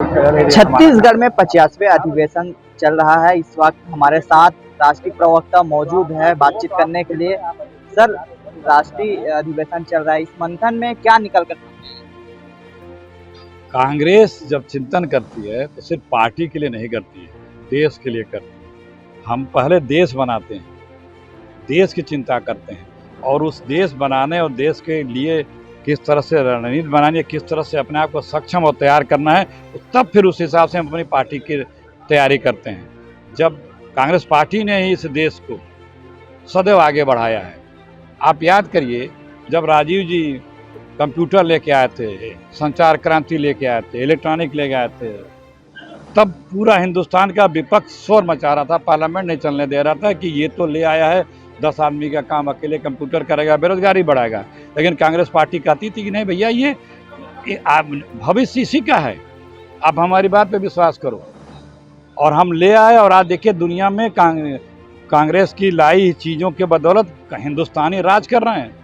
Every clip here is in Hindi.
छत्तीसगढ़ में 50वें अधिवेशन चल रहा है। इस वक्त हमारे साथ राष्ट्रीय प्रवक्ता मौजूद है बातचीत करने के लिए। सर, राष्ट्रीय अधिवेशन चल रहा है, इस मंथन में क्या निकल कर? कांग्रेस जब चिंतन करती है तो सिर्फ पार्टी के लिए नहीं करती है, देश के लिए करती है। हम पहले देश बनाते हैं, देश की चिंता करते हैं और उस देश बनाने और देश के लिए किस तरह से रणनीति बनानी है, किस तरह से अपने आप को सक्षम और तैयार करना है, तो तब फिर उस हिसाब से हम अपनी पार्टी की तैयारी करते हैं। जब कांग्रेस पार्टी ने ही इस देश को सदैव आगे बढ़ाया है। आप याद करिए, जब राजीव जी कंप्यूटर लेके आए थे, संचार क्रांति लेके आए थे, इलेक्ट्रॉनिक लेके आए थे, तब पूरा हिंदुस्तान का विपक्ष शोर मचा रहा था, पार्लियामेंट नहीं चलने दे रहा था कि ये तो ले आया है 10 आदमी का काम अकेले कंप्यूटर करेगा, बेरोजगारी बढ़ाएगा। लेकिन कांग्रेस पार्टी कहती थी कि नहीं भैया, ये भविष्य इसी का है, आप हमारी बात पे विश्वास करो। और हम ले आए और आज देखिए दुनिया में कांग्रेस की लाई चीज़ों के बदौलत हिंदुस्तानी राज कर रहे हैं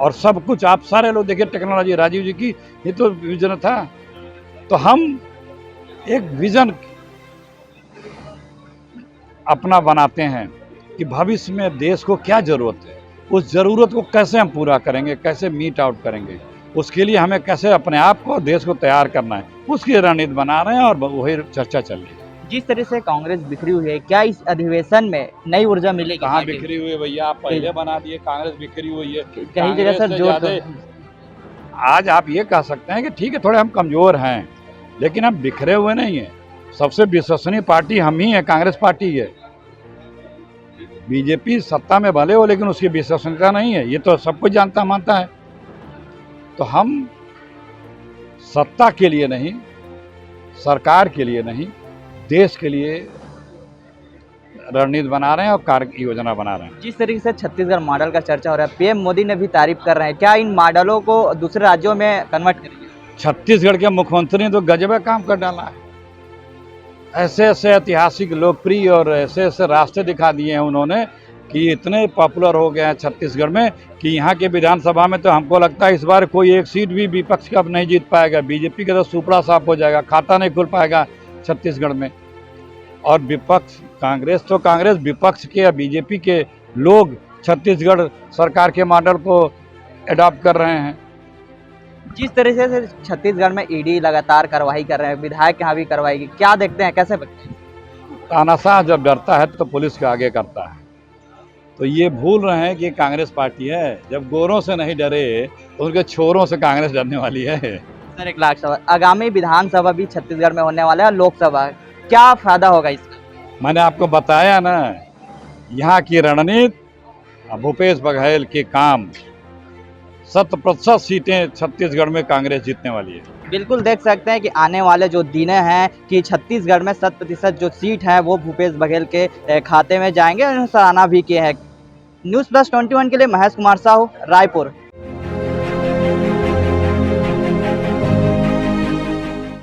और सब कुछ आप सारे लोग देखिए, टेक्नोलॉजी राजीव जी की ये तो विजन था। तो हम एक विजन अपना बनाते हैं कि भविष्य में देश को क्या ज़रूरत है, उस ज़रूरत को कैसे हम पूरा करेंगे, कैसे मीट आउट करेंगे, उसके लिए हमें कैसे अपने आप को देश को तैयार करना है, उसकी रणनीति बना रहे हैं और वही चर्चा चल रही है। जिस तरह से कांग्रेस बिखरी हुई है, क्या इस अधिवेशन में नई ऊर्जा मिलेगी? कहाँ बिखरी हुई है भैया, आप पहले बना दिए, कांग्रेस बिखरी हुई है कहीं जगह सर जोर। आज आप ये कह सकते हैं कि ठीक है थोड़े हम कमज़ोर हैं, लेकिन हम बिखरे हुए नहीं हैं। सबसे विश्वसनीय पार्टी हम ही है, कांग्रेस पार्टी है। बीजेपी सत्ता में भले हो लेकिन उसकी विश्वसनीयता नहीं है, ये तो सब कुछ जानता मानता है। तो हम सत्ता के लिए नहीं, सरकार के लिए नहीं, देश के लिए रणनीति बना रहे हैं और कार्य योजना बना रहे हैं। जिस तरीके से छत्तीसगढ़ मॉडल का चर्चा हो रहा है, पीएम मोदी ने भी तारीफ कर रहे हैं, क्या इन मॉडलों को दूसरे राज्यों में कन्वर्ट करेंगे? छत्तीसगढ़ के मुख्यमंत्री ने तो गजब काम कर डाला है। ऐसे ऐसे ऐतिहासिक, लोकप्रिय और ऐसे ऐसे रास्ते दिखा दिए हैं उन्होंने कि इतने पॉपुलर हो गए हैं छत्तीसगढ़ में कि यहाँ के विधानसभा में तो हमको लगता है इस बार कोई एक सीट भी विपक्ष का नहीं जीत पाएगा। बीजेपी का तो सुपड़ा साफ हो जाएगा, खाता नहीं खुल पाएगा छत्तीसगढ़ में। और विपक्ष कांग्रेस विपक्ष के या बीजेपी के लोग छत्तीसगढ़ सरकार के मॉडल को एडॉप्ट कर रहे हैं। जिस तरह से छत्तीसगढ़ में ईडी लगातार कार्रवाई कर रहे हैं, विधायक यहाँ भी कार्रवाई की, क्या देखते हैं, कैसे देखते हैं? तानाशाह जब डरता है तो पुलिस के आगे करता है। तो ये भूल रहे हैं कि कांग्रेस पार्टी है, जब गोरों से नहीं डरे तो उनके छोरों से कांग्रेस डरने वाली है। सर, एक लाख सवाल, आगामी विधानसभा भी छत्तीसगढ़ में होने वाला है और लोकसभा, क्या फायदा होगा इसका? मैंने आपको बताया ना, यहाँ की रणनीति, भूपेश बघेल के काम, 100% सीटें छत्तीसगढ़ में कांग्रेस जीतने वाली है। बिल्कुल देख सकते हैं कि आने वाले जो दिन हैं कि छत्तीसगढ़ में 100% जो सीट है वो भूपेश बघेल के खाते में जाएंगे और सराहना भी किया है। न्यूज़ प्लस 21 के लिए महेश कुमार साहू, रायपुर।